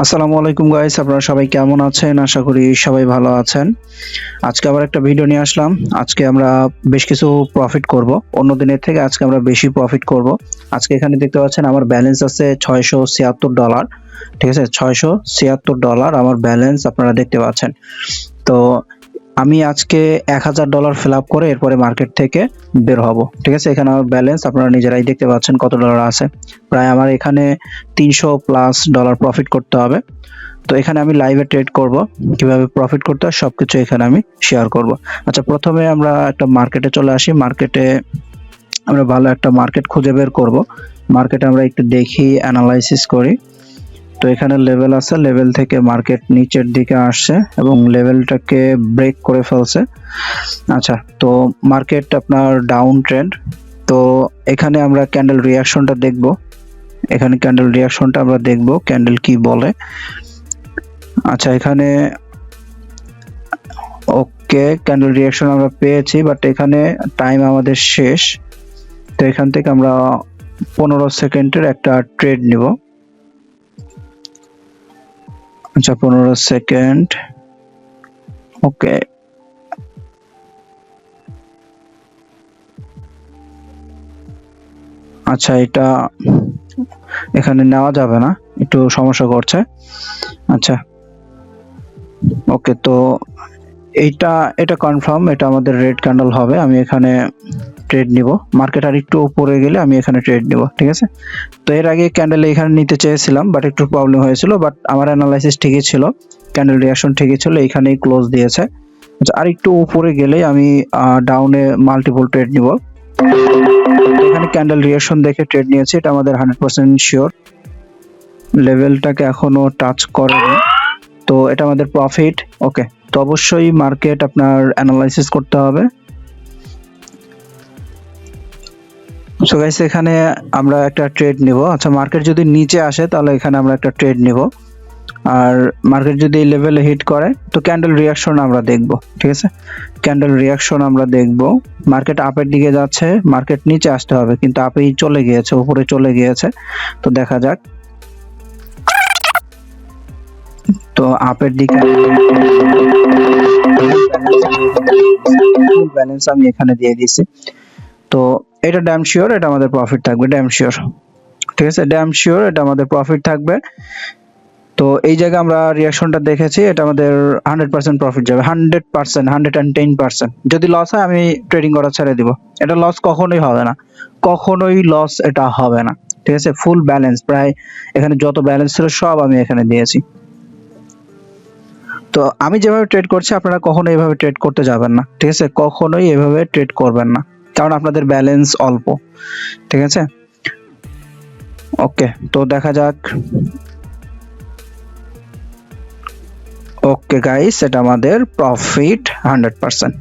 আসসালামু আলাইকুম গাইস, আপনারা সবাই কেমন আছেন? আশা করি সবাই ভালো আছেন। আজকে আবার একটা ভিডিও নিয়ে আসলাম। আজকে আমরা বেশ কিছু প্রফিট করব। অন্য দিনের থেকে আজকে আমরা বেশি প্রফিট করব। আজকে এখানে দেখতে পাচ্ছেন আমার ব্যালেন্স আছে $676। ঠিক আছে, $676 আমার ব্যালেন্স আপনারা দেখতে পাচ্ছেন। তো আমি আজকে $1000 ফিল আপ করে এরপরে মার্কেট থেকে বের হব। ঠিক আছে, এখানে আমার ব্যালেন্স আপনারা নিজেরাই দেখতে পাচ্ছেন কত ডলার আছে। প্রায় আমার এখানে $300+ প্রফিট করতে হবে। তো এখানে আমি লাইভে ট্রেড করব, কিভাবে প্রফিট করতে হয় সবকিছু এখানে আমি শেয়ার করব। আচ্ছা, প্রথমে আমরা একটা মার্কেটে চলে আসি। মার্কেটে আমরা ভালো একটা মার্কেট খুঁজে বের করব। মার্কেটে আমরা একটু দেখি, অ্যানালাইসিস করি। তো এখানে লেভেল আছে, লেভেল থেকে মার্কেট নিচের দিকে আসছে এবং লেভেলটাকে ব্রেক করে ফেলছে। আচ্ছা, তো মার্কেট আপনার ডাউন ট্রেন্ড। তো এখানে আমরা ক্যান্ডেল রিঅ্যাকশনটা দেখব। এখানে ক্যান্ডেল রিঅ্যাকশনটা আমরা দেখব, ক্যান্ডেল কি বলে। আচ্ছা, এখানে ওকে, ক্যান্ডেল রিঅ্যাকশন আমরা পেয়েছি, বাট এখানে টাইম আমাদের শেষ। তো এখান থেকে আমরা 15 সেকেন্ডের একটা ট্রেড নিব। আচ্ছা, 15 সেকেন্ড। ওকে, আচ্ছা, এটা এখানে নেওয়া যাবে না, একটু সমস্যা করছে। আচ্ছা, ওকে, তো এটা কনফার্ম, এটা আমাদের রেড ক্যান্ডেল হবে। আমি এখানে ট্রেড নিব। মার্কেট আর একটু উপরে গেলে আমি এখানে ট্রেড নিব। ঠিক আছে, তো এর আগে ক্যান্ডেল এখানে নিতে চেয়েছিলাম, বাট একটু প্রবলেম হয়েছিল, বাট আমার অ্যানালাইসিস ঠিকই ছিল, ক্যান্ডেল রিঅ্যাকশন ঠিকই ছিল, এখানেই ক্লোজ দিয়েছে। আচ্ছা, আর একটু উপরে গেলেই আমি ডাউনে মাল্টিপল ট্রেড নিব। এখানে ক্যান্ডেল রিঅ্যাকশন দেখে ট্রেড নিয়েছি, এটা আমাদের 100% শিওর। লেভেলটাকে এখনো টাচ করেনি, তো এটা আমাদের প্রফিট। ওকে, তো অবশ্যই মার্কেট আপনার অ্যানালাইসিস করতে হবে। সো গাইস, এখানে আমরা একটা ট্রেড নিব। আচ্ছা, মার্কেট যদি নিচে আসে তাহলে এখানে আমরা একটা ট্রেড নিব, আর মার্কেট যদি এই লেভেলে হিট করে তো ক্যান্ডেল রিঅ্যাকশন আমরা দেখব। ঠিক আছে, ক্যান্ডেল রিঅ্যাকশন আমরা দেখব। মার্কেট আপের দিকে যাচ্ছে, মার্কেট নিচে আসতে হবে, কিন্তু আপেই চলে গিয়েছে, উপরে চলে গিয়েছে। তো দেখা যাক। তো আপের দিকে ব্যালেন্স আমি এখানে দিয়ে দিয়েছি। তো এটা ড্যাম শিওর, এটা আমাদের প্রফিট থাকবে, ড্যাম শিওর। ঠিক আছে, ড্যাম শিওর এটা আমাদের প্রফিট থাকবে। তো এই জায়গায় আমরা রিঅ্যাকশনটা দেখেছি, এটা আমাদের 100% প্রফিট যাবে, 100%, 110%। যদি লস হয় আমি ট্রেডিং করা ছেড়ে দিব। এটা লস কখনোই হবে না, কখনোই লস এটা হবে না। ঠিক আছে, ফুল ব্যালেন্স, প্রায় এখানে যত ব্যালেন্স ছিল সব আমি এখানে দিয়েছি। তো আমি যেভাবে ট্রেড করছি আপনারা কখনোই এভাবে ট্রেড করতে যাবেন না। ঠিক আছে, কখনোই এভাবে ট্রেড করবেন না, কারণ আপনাদের ব্যালেন্স অল্প। ঠিক আছে, ওকে, তো দেখা যাক। ওকে গাইস, এটা আমাদের প্রফিট 100%।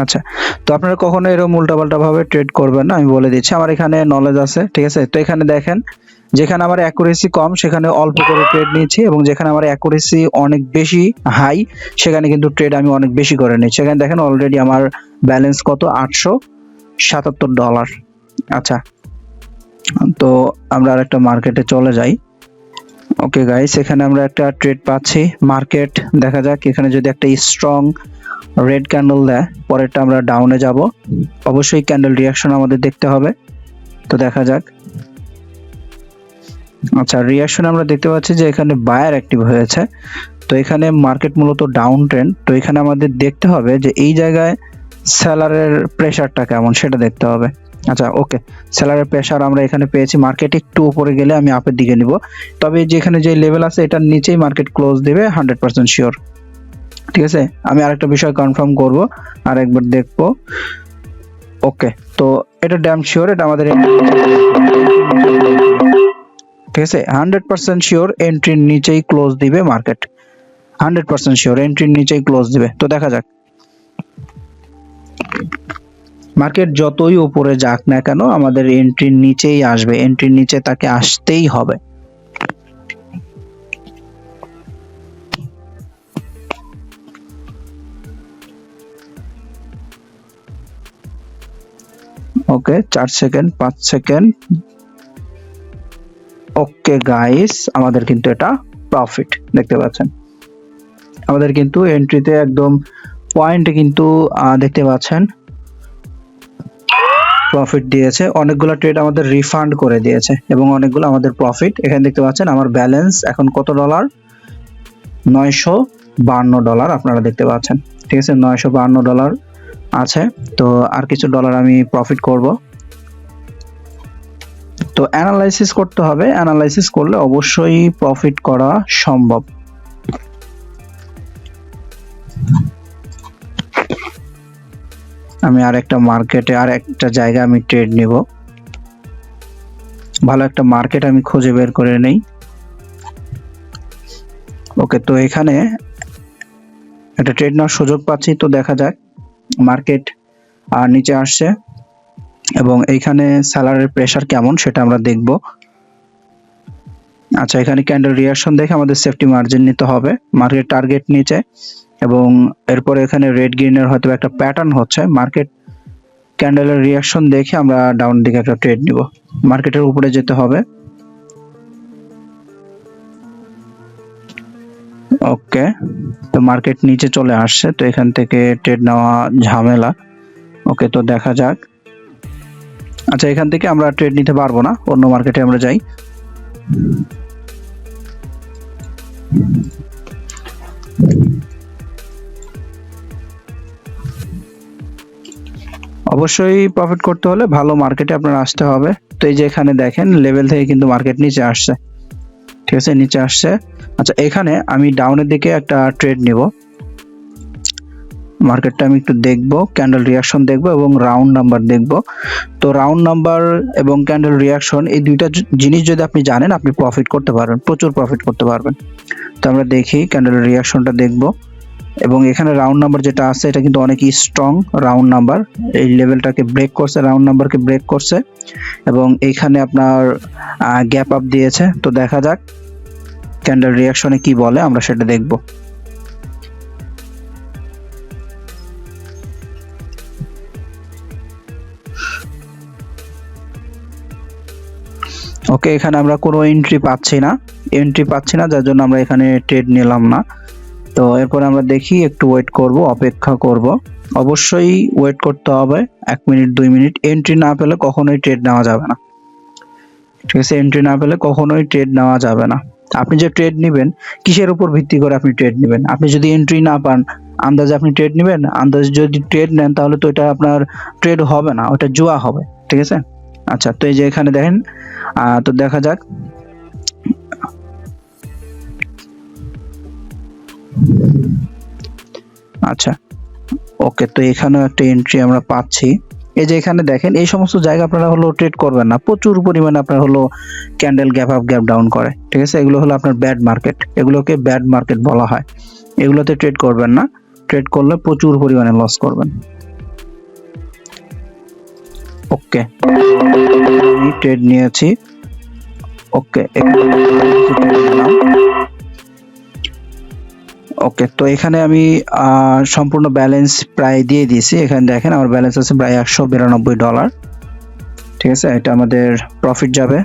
আচ্ছা, তো আপনারা কখনো এরকম উল্টাপাল্টা ভাবে ট্রেড করবেন না, আমি বলে দিচ্ছি। আমার এখানে নলেজ আছে। ঠিক আছে, তো এখানে দেখেন, যেখানে আমার অ্যাকুরেসি কম সেখানে অল্প করে ট্রেড নিয়েছি, এবং যেখানে আমার অ্যাকুরেসি অনেক বেশি হাই সেখানে কিন্তু ট্রেড আমি অনেক বেশি করে নিয়েছি। সেখানে দেখেন অলরেডি আমার ব্যালেন্স কত, $877। আচ্ছা, তো আমরা আরেকটা মার্কেটে চলে যাই। ওকে গাইস, এখানে আমরা একটা ট্রেড পাচ্ছি। মার্কেট দেখা যাক, এখানে যদি একটা স্ট্রং রেড ক্যান্ডেল দেয়, পরেরটা আমরা ডাউনে যাব। অবশ্যই ক্যান্ডেল রিঅ্যাকশন আমাদের দেখতে হবে। তো দেখা যাক। আচ্ছা, রিঅ্যাকশন আমরা দেখতে পাচ্ছি যে এখানে বায়ার অ্যাক্টিভ হয়েছে। তো এখানে মার্কেট মূলত ডাউন ট্রেন্ড। তো এখানে আমাদের দেখতে হবে যে এই জায়গায় সেলারের প্রেসারটা কেমন সেটা দেখতে হবে। আচ্ছা, ওকে, সেলারের প্রেসার আমরা এখানে পেয়েছি। মার্কেট একটু উপরে গেলে আমি আপের দিকে নিব, তবে যেখানে যে লেভেল আছে এটার নিচেই মার্কেট ক্লোজ দিবে, 100% শিওর। ঠিক আছে, আমি আরেকটা বিষয় কনফার্ম করব, আর একবার দেখবো। ওকে, তো এটা ড্যাম শিওর, এটা আমাদের ঠিক আছে, 100% শিওর এন্ট্রির নিচেই ক্লোজ দিবে মার্কেট, 100% শিওর এন্ট্রির নিচেই ক্লোজ দিবে। তো দেখা যাক, মার্কেট যতই উপরে যাক না কেন আমাদের এন্ট্রির নিচেই আসবে, এন্ট্রির নিচে তাকে আসতেই হবে। ওকে, 4 সেকেন্ড, 5 সেকেন্ড। ওকে গাইস, আমাদের কিন্তু এটা প্রফিট দেখতে পাচ্ছেন। আমাদের কিন্তু এন্ট্রিতে একদম পয়েন্টে কিন্তু দেখতে পাচ্ছেন প্রফিট দিয়েছে, অনেকগুলো ট্রেড আমাদের রিফান্ড করে দিয়েছে এবং অনেকগুলো আমাদের প্রফিট। এখানে দেখতে পাচ্ছেন আমার ব্যালেন্স এখন কত ডলার, $952 আপনারা দেখতে পাচ্ছেন, ঠিক আছে, $952 আছে। তো আর কিছু ডলার আমি প্রফিট করব। তো অ্যানালাইসিস করতে হবে, অ্যানালাইসিস করলে অবশ্যই প্রফিট করা সম্ভব। আমি আর একটা মার্কেটে আর একটা জায়গা আমি ট্রেড নিব, ভালো একটা মার্কেট আমি খুঁজে বের করে নেই। ওকে, তো এখানে একটা ট্রেড নেওয়ার সুযোগ পাচ্ছি, তো দেখা যাক। মার্কেট আর নিচে আসছে এবং এইখানে সেলারের প্রেসার কেমন সেটা আমরা দেখব। আচ্ছা, এখানে ক্যান্ডেল রিঅ্যাকশন দেখে আমাদের সেফটি মার্জিন নিতে হবে। মার্কেট টার্গেট নিচে এবং এরপরে এখানে রেড গ্রিনের হয়তো একটা প্যাটার্ন হচ্ছে। মার্কেট ক্যান্ডেলের রিঅ্যাকশন দেখে আমরা ডাউন দিকে একটা ট্রেড নিব, মার্কেটের উপরে যেতে হবে। ওকে, তো মার্কেট নিচে চলে আসছে, তো এখান থেকে ট্রেড নেওয়া ঝামেলা। ওকে, তো দেখা যাক। আচ্ছা, এখান থেকে আমরা ট্রেড নিতে পারবো না, অন্য মার্কেটে আমরা যাই। অবশ্যই প্রফিট করতে হলে ভালো মার্কেটে আপনার আসতে হবে। তো এই যে এখানে দেখেন লেভেল থেকে কিন্তু মার্কেট নিচে আসছে, ঠিক আছে, নিচে আসছে। আচ্ছা, এখানে আমি ডাউনের দিকে একটা ট্রেড নিব, মার্কেটটা আমি একটু দেখব, ক্যান্ডেল রিঅ্যাকশন দেখব এবং রাউন্ড নাম্বার দেখব। তো রাউন্ড নাম্বার এবং ক্যান্ডেল রিঅ্যাকশন এই দুইটা জিনিস যদি আপনি জানেন, আপনি প্রফিট করতে পারবেন, প্রচুর প্রফিট করতে পারবেন। তো আমরা দেখি ক্যান্ডেল রিঅ্যাকশনটা দেখব এবং এখানে রাউন্ড নাম্বার যেটা আছে এটা কিন্তু অনেক স্ট্রং রাউন্ড নাম্বার, এই লেভেলটাকে ব্রেক করছে, রাউন্ড নাম্বারকে ব্রেক করছে এবং এইখানে আপনার গ্যাপ আপ দিয়েছে। তো দেখা যাক ক্যান্ডেল রিঅ্যাকশনে কি বলে, আমরা সেটা দেখব। ওকে, এখানে আমরা কোনো এন্ট্রি পাচ্ছি না, যার জন্য আমরা এখানে ট্রেড নিলাম না। তো এরপর আমরা দেখি, একটু ওয়েট করব, অপেক্ষা করব। অবশ্যই ওয়েট করতে হবে 1 মিনিট 2 মিনিট। এন্ট্রি না পেলে কখনোই ট্রেড নেওয়া যাবে না, ঠিক আছে, এন্ট্রি না পেলে কখনোই ট্রেড নেওয়া যাবে না। আপনি যে ট্রেড নেবেন কিসের উপর ভিত্তি করে আপনি ট্রেড নেবেন? আপনি যদি এন্ট্রি না পান, আন্দাজে আপনি ট্রেড নেবেন, আন্দাজে যদি ট্রেড নেন তাহলে তো এটা আপনার ট্রেড হবে না, ওটা জুয়া হবে, ঠিক আছে। আচ্ছা, তো এই যে এখানে দেখেন, তো দেখা যাক। আচ্ছা, ওকে, তো এখানেও একটা এন্ট্রি আমরা পাচ্ছি। এই যে এখানে দেখেন, এই সমস্ত জায়গা আপনারা হলো ট্রেড করবেন না, প্রচুর পরিমাণে আপনার হলো candle gap up gap down করে, ঠিক আছে। এগুলো হলো আপনার ব্যাড মার্কেট, এগুলোকে ব্যাড মার্কেট বলা হয়। এগুলোতে ট্রেড করবেন না, ট্রেড করলে প্রচুর পরিমাণে লস করবেন। ওকে, আমি ট্রেড নিয়েছি। ওকে, ওকে, তো এখানে আমি সম্পূর্ণ ব্যালেন্স প্রায় দিয়ে দিয়েছি। এখানে দেখেন আমার ব্যালেন্স আছে প্রায় $192, ঠিক আছে। এটা আমাদের প্রফিট যাবে,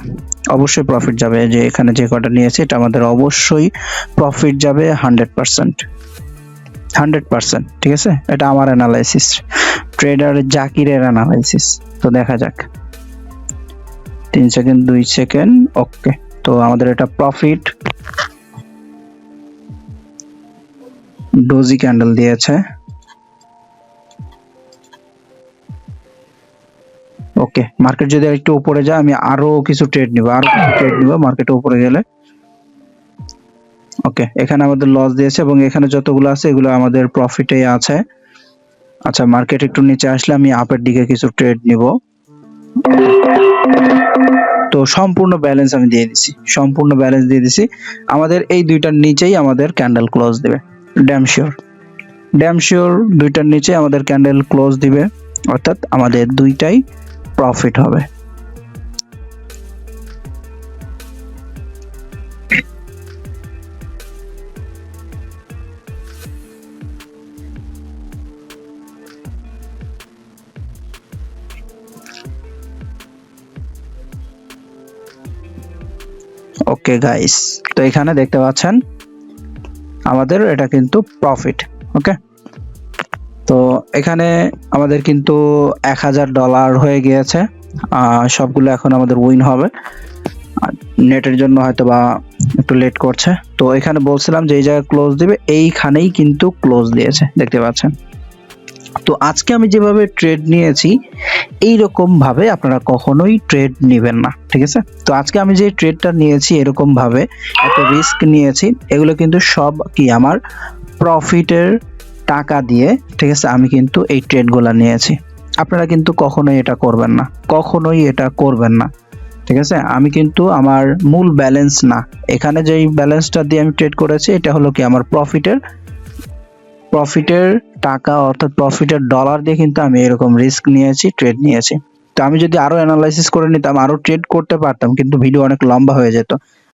অবশ্যই প্রফিট যাবে। যে এখানে যে কটা নিয়েছি এটা আমাদের অবশ্যই প্রফিট যাবে 100%, ঠিক আছে। এটা আমার অ্যানালাইসিস, ট্রেডার জাকিরের অ্যানালাইসিস। তো দেখা যাক, 3 সেকেন্ড 2 সেকেন্ড। ওকে, তো আমাদের এটা প্রফিট। ডোজি ক্যান্ডেল দিয়েছে। ওকে, মার্কেট যদি একটু উপরে যায় আমি আরো কিছু ট্রেড নিব, মার্কেটে উপরে গেলে। ওকে, এখানে আমাদের লস দিয়েছে এবং এখানে যতগুলো আছে এগুলো আমাদের প্রফিটেই আছে। আচ্ছা, মার্কেট একটু নিচে আসলে আমি আপের দিকে কিছু ট্রেড নিব। তো সম্পূর্ণ ব্যালেন্স আমি দিয়ে দিছি, আমাদের এই দুইটার নিচেই আমাদের ক্যান্ডেল ক্লোজ দিবে, ড্যাম শিওর দুইটার নিচে আমাদের ক্যান্ডেল ক্লোজ দিবে, অর্থাৎ আমাদের দুইটাই প্রফিট হবে। Okay guys. তো এখানে দেখতে পাচ্ছেন আমাদের এটা কিন্তু প্রফিট। ওকে, তো এখানে আমাদের কিন্তু $1000 হয়ে গিয়েছে। সবগুলো এখন আমাদের উইন হবে। নেটের জন্য হয়তো বা একটু লেট করছে। তো এখানে বলছিলাম যে এই জায়গায় ক্লোজ দিবে, এইখানেই কিন্তু ক্লোজ দিয়েছে, দেখতে পাচ্ছেন। তো আজকে আমি যেভাবে ট্রেড নিয়েছি এইরকম ভাবে আপনারা কখনোই ট্রেড নেবেন না, ঠিক আছে? তো আজকে আমি যে ট্রেডটা নিয়েছি এরকম ভাবে এত রিস্ক নিয়েছি, এগুলো কিন্তু সব কি আমার প্রফিটের টাকা দিয়ে, ঠিক আছে, আমি কিন্তু এই ট্রেডগুলো নিয়েছি। আপনারা কিন্তু কখনোই এটা করবেন না, কখনোই এটা করবেন না, ঠিক আছে? আমি কিন্তু আমার মূল ব্যালেন্স না, এখানে যেই ব্যালেন্সটা দিয়ে আমি ট্রেড করেছি এটা হলো কি আমার প্রফিটের টাকা, অর্থাৎ প্রফিটের ডলার দিয়ে কিন্তু আমি এরকম রিস্ক নিয়েছি, ট্রেড নিয়েছি। তো আমি যদি আরো অ্যানালাইসিস করে নিতাম, আরো ট্রেড করতে পারতাম, কিন্তু ভিডিও অনেক লম্বা হয়ে যেত।